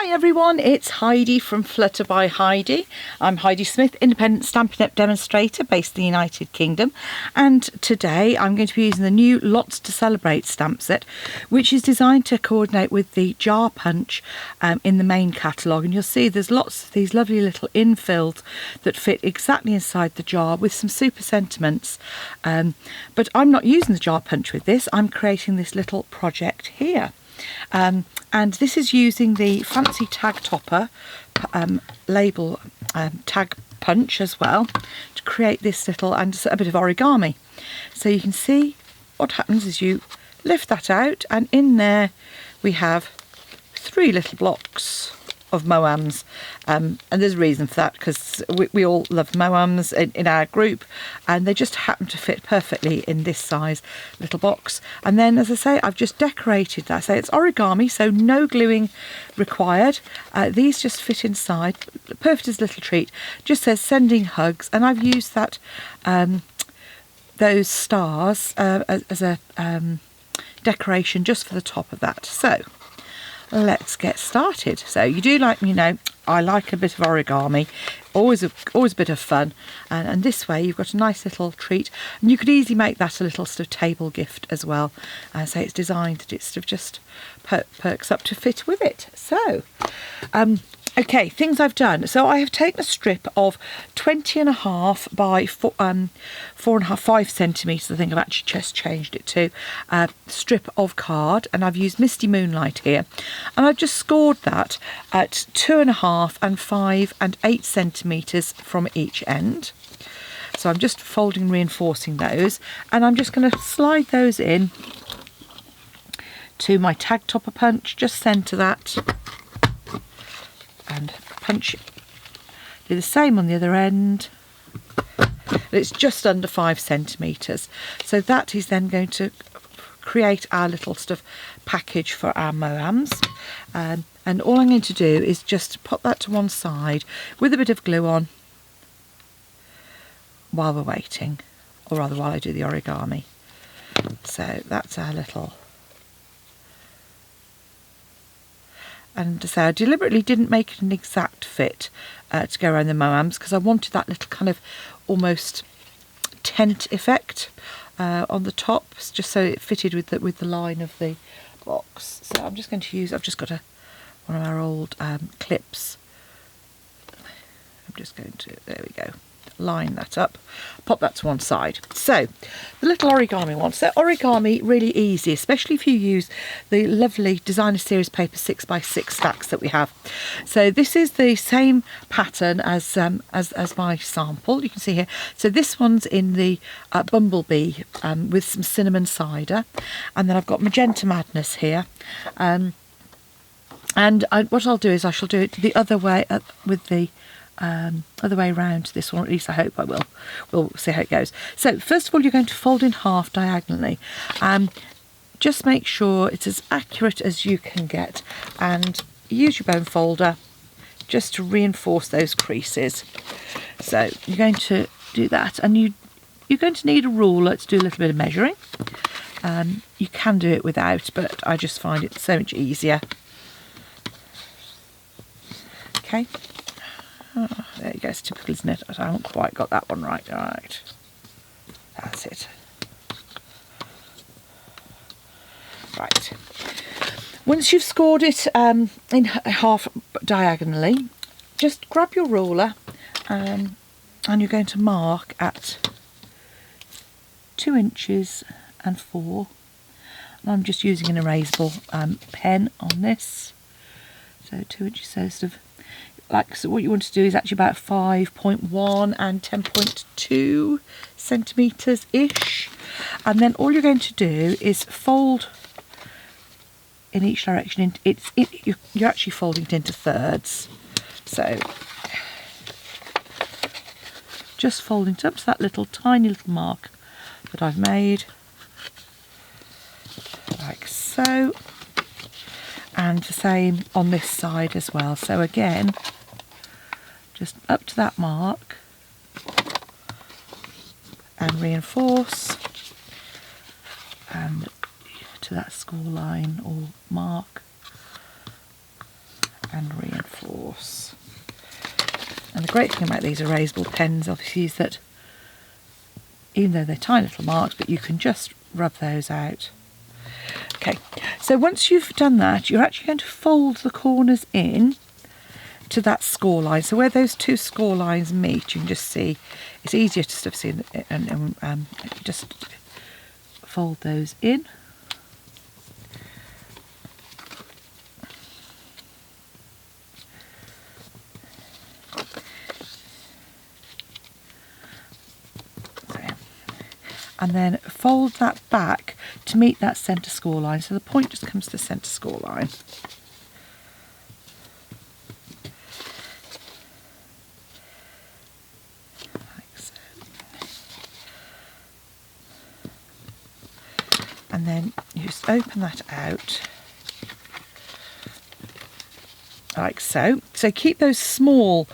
Hi everyone, it's Heidi from Flutter by Heidi. I'm Heidi Smith, independent Stampin' Up demonstrator based in the United Kingdom, and today I'm going to be using the new Lots to Celebrate stamp set, which is designed to coordinate with the jar punch in the main catalogue. And you'll see there's lots of these lovely little infills that fit exactly inside the jar with some super sentiments. But I'm not using the jar punch with this, I'm creating this little project here. And this is using the fancy tag topper label tag punch as well to create this little, and a bit of origami. So you can see what happens is you lift that out, and in there we have 3 little blocks of moams, and there's a reason for that, because we all love moams in our group, and they just happen to fit perfectly in this size little box. And then, as I say, I've just decorated that. So it's origami, so no gluing required. These just fit inside, perfect as a little treat. Just says sending hugs, and I've used that those stars as a decoration just for the top of that. So let's get started. So you do like me, I like a bit of origami, always a bit of fun, and this way you've got a nice little treat, and you could easily make that a little sort of table gift as well. So it's designed that it sort of just perks up to fit with it. So okay, things I've done. So I have taken a strip of 20.5 by 4.5, 5 centimetres, I think I've actually just changed it to, strip of card, and I've used Misty Moonlight here, and I've just scored that at 2.5 and 5 and 8 centimetres from each end. So I'm just folding and reinforcing those, and I'm just going to slide those in to my tag topper punch, just centre that and punch. Do the same on the other end. It's just under 5 centimetres. So that is then going to create our little sort of package for our moams. And all I'm going to do is just pop that to one side with a bit of glue on while we're waiting, or rather while I do the origami. So that's our little. And so I deliberately didn't make it an exact fit to go around the moams, because I wanted that little kind of almost tent effect on the top, just so it fitted with the line of the box. So I'm just going to use, I've just got one of our old clips. I'm just going to, there we go, line that up, pop that to one side. So the little origami one. So origami, really easy, especially if you use the lovely Designer Series paper 6x6 stacks that we have. So this is the same pattern as my sample, you can see here. So this one's in the Bumblebee with some cinnamon cider, and then I've got Magenta Madness here. What I'll do is I shall do it the other way with the other way around this one, at least I hope I will. We'll see how it goes. So first of all, you're going to fold in half diagonally. Just make sure it's as accurate as you can get, and use your bone folder just to reinforce those creases. So you're going to do that, and you're going to need a ruler to do a little bit of measuring. You can do it without, but I just find it so much easier. Okay. Oh, there you go, it's typical, isn't it? I haven't quite got that one right. Right, that's it. Right. Once you've scored it in half diagonally, just grab your ruler and you're going to mark at 2 inches and 4. And I'm just using an erasable pen on this. So 2 inches, so sort of. So what you want to do is actually about 5.1 and 10.2 centimetres ish, and then all you're going to do is fold in each direction. You're actually folding it into thirds, so just folding it up to that little tiny little mark that I've made, like so, and the same on this side as well. So again, just up to that mark and reinforce, and to that score line or mark, and reinforce. And the great thing about these erasable pens obviously is that even though they're tiny little marks, but you can just rub those out. Okay, so once you've done that, you're actually going to fold the corners in to that score line. So where those two score lines meet, you can just see, it's easier to sort of see, and just fold those in. And then fold that back to meet that centre score line. So the point just comes to the centre score line. Like so. And then you just open that out. Like so. So keep those small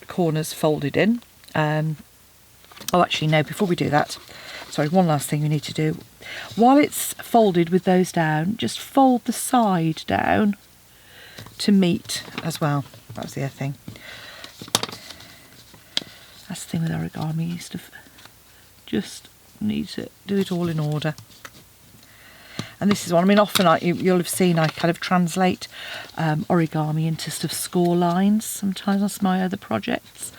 corners folded in. Oh, actually, no, before we do that, sorry, one last thing we need to do. While it's folded with those down, just fold the side down to meet as well. That was the other thing. That's the thing with origami, you just need to do it all in order. And this is one, I mean, often you'll have seen I kind of translate origami into sort of score lines sometimes on some of my other projects.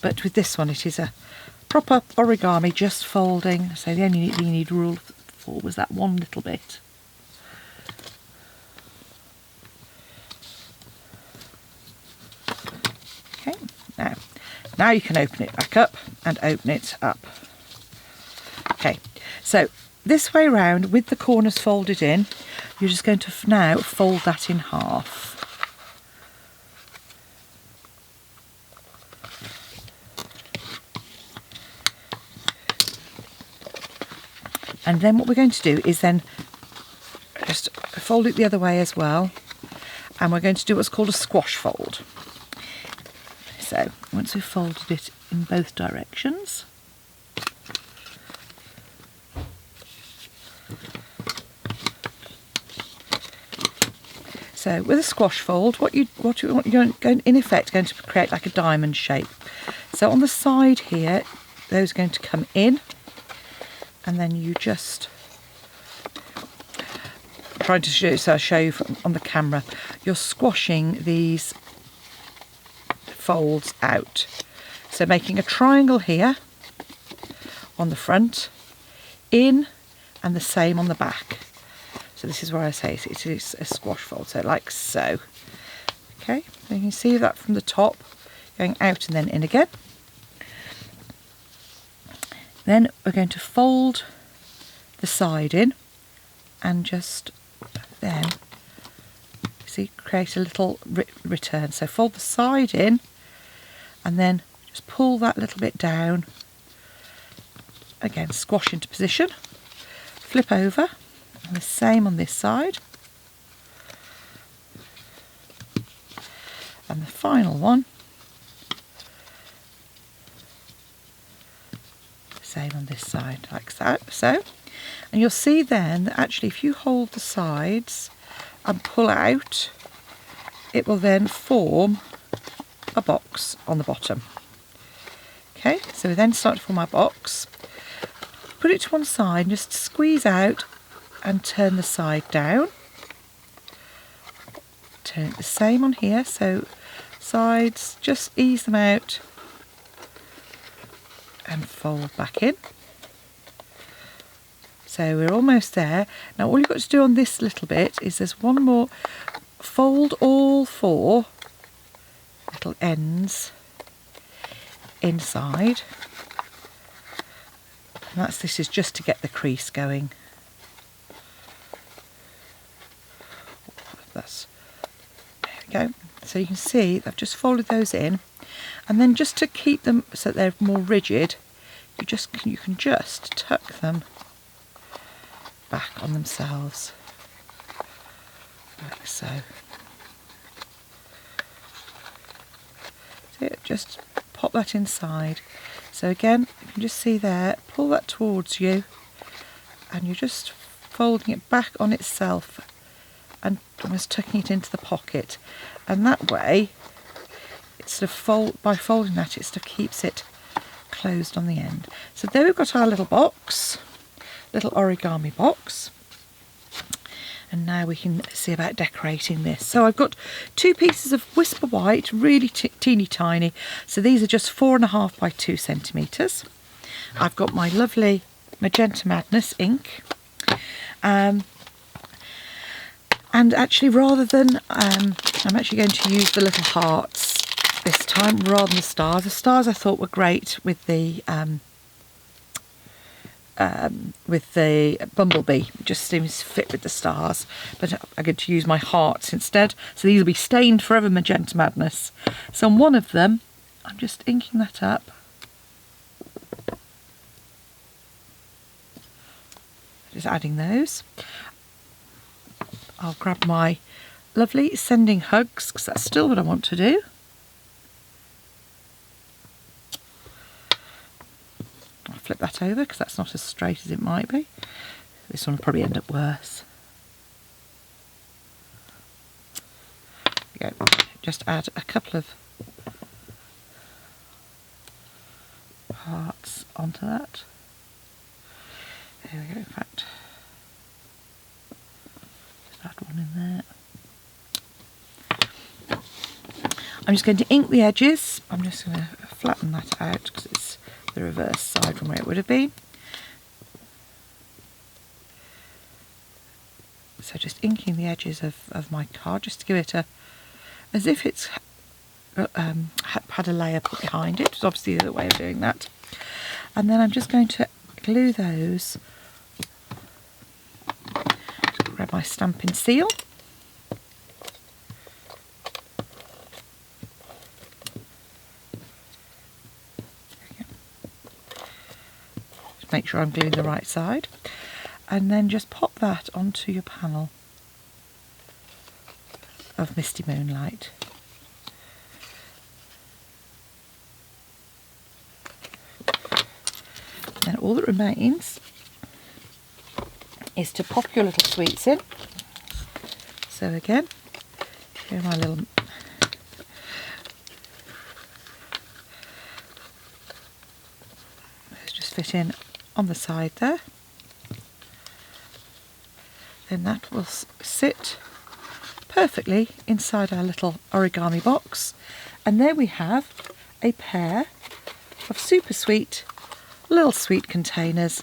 But with this one, it is a proper origami, just folding. So the only thing you need rule for was that one little bit. Okay, now you can open it back up and open it up. Okay, so this way round with the corners folded in, you're just going to now fold that in half. And then what we're going to do is then just fold it the other way as well. And we're going to do what's called a squash fold. So once we've folded it in both directions, so with a squash fold, what you're going in effect going to create like a diamond shape. So on the side here, those are going to come in. And then you just, trying to show you on the camera, you're squashing these folds out. So making a triangle here on the front, in, and the same on the back. So this is where I say it is a squash fold, so like so. Okay, so you can see that from the top, going out and then in again. Then we're going to fold the side in and just then, see, create a little return. So fold the side in and then just pull that little bit down. Again, squash into position, flip over, and the same on this side. And the final one, same on this side, like that. So, and you'll see then that actually if you hold the sides and pull out, it will then form a box on the bottom. Okay, so we then start to form our box. Put it to one side and just squeeze out and turn the side down. Turn it the same on here, so sides, just ease them out and fold back in. So we're almost there. Now all you've got to do on this little bit is there's one more, fold all four little ends inside. And this is just to get the crease going. There we go. So you can see I've just folded those in, and then just to keep them so they're more rigid, you can just tuck them back on themselves, like so. So just pop that inside. So again, you can just see there, pull that towards you, and you're just folding it back on itself and I'm just tucking it into the pocket, and that way it sort of by folding that, it sort of keeps it closed on the end. So there we've got our little box, little origami box. And now we can see about decorating this. So I've got 2 pieces of Whisper White, really teeny tiny. So these are just 4.5 by 2 centimetres. I've got my lovely Magenta Madness ink. And actually, rather than, I'm actually going to use the little hearts this time rather than the stars. The stars I thought were great with the bumblebee. It just seems to fit with the stars, but I'm going to use my hearts instead. So these will be stained forever Magenta Madness. So on one of them, I'm just inking that up. Just adding those. I'll grab my lovely Sending Hugs, because that's still what I want to do. I'll flip that over because that's not as straight as it might be. This one will probably end up worse. There we go. Just add a couple of hearts onto that. There we go, in fact. Just add one in there. I'm just going to ink the edges. I'm just going to flatten that out because it's the reverse side from where it would have been. So just inking the edges of my card just to give it as if it's had a layer put behind it. It's obviously the other way of doing that. And then I'm just going to glue those. Just grab my Stampin' Seal. Just make sure I'm gluing the right side. And then just pop that onto your panel of Misty Moonlight. Then all that remains is to pop your little sweets in. So again, here are my little let's just fit in on the side there. Then that will sit perfectly inside our little origami box. And there we have a pair of super sweet little sweet containers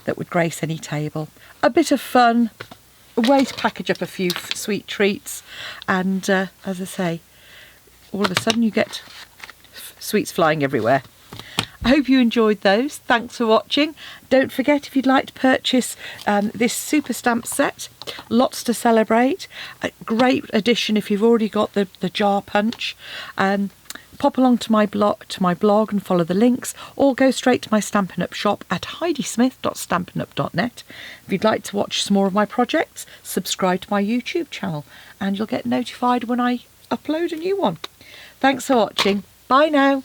that would grace any table. A bit of fun, a way to package up a few sweet treats, and as I say, all of a sudden you get sweets flying everywhere. I hope you enjoyed those. Thanks for watching. Don't forget, if you'd like to purchase this super stamp set, lots to celebrate. A great addition if you've already got the jar punch. Pop along to my blog and follow the links, or go straight to my Stampin' Up shop at heidismith.stampinup.net. If you'd like to watch some more of my projects, subscribe to my YouTube channel and you'll get notified when I upload a new one. Thanks for watching. Bye now.